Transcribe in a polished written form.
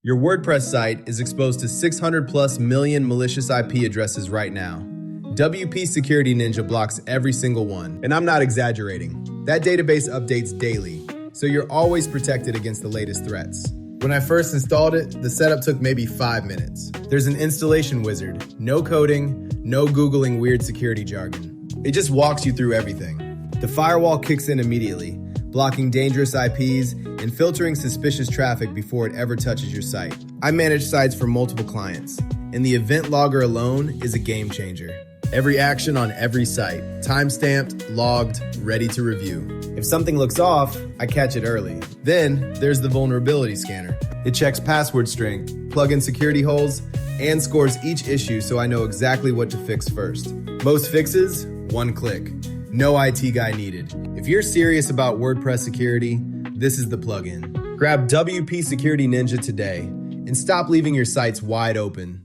Your WordPress site is exposed to 600 plus million malicious IP addresses right now. WP Security Ninja blocks every single one. And I'm not exaggerating. That database updates daily, so you're always protected against the latest threats. When I first installed it, the setup took maybe 5 minutes. There's an installation wizard, no coding, no Googling weird security jargon. It just walks you through everything. The firewall kicks in immediately, blocking dangerous IPs and filtering suspicious traffic before it ever touches your site. I manage sites for multiple clients, and the event logger alone is a game changer. Every action on every site, time-stamped, logged, ready to review. If something looks off, I catch it early. Then there's the vulnerability scanner. It checks password strength, plugin security holes, and scores each issue so I know exactly what to fix first. Most fixes, one click. No IT guy needed. If you're serious about WordPress security, this is the plugin. Grab WP Security Ninja today and stop leaving your sites wide open.